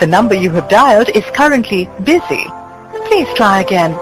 The number you have dialed is currently busy. Please try again.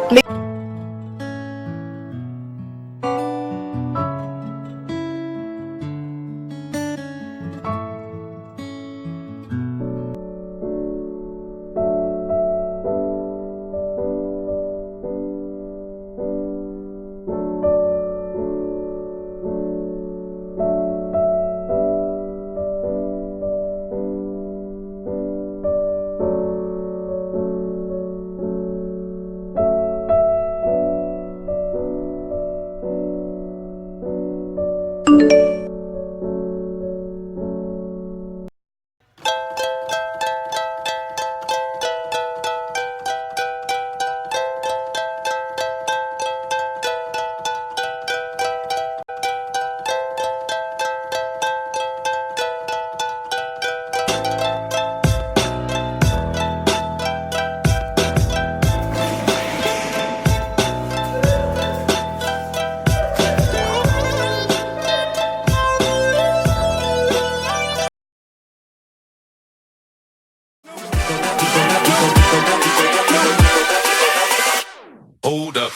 Hold up.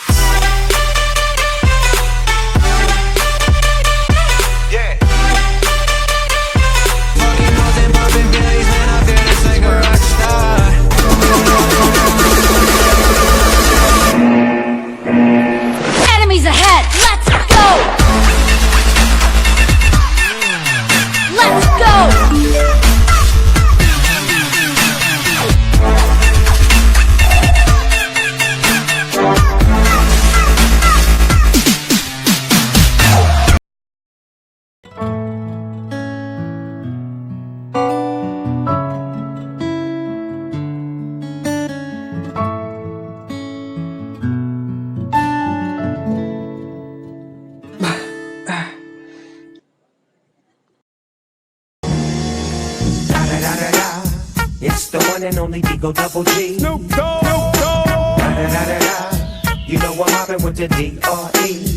Yeah. Fucking hoes and popping billies, man, I feel just like a rock star. Enemies ahead! Let's go! Let's go! It's the one and only Digo Double G. Snoop Dogg. Da da da da da. You know I'm mobbing with the D.R.E.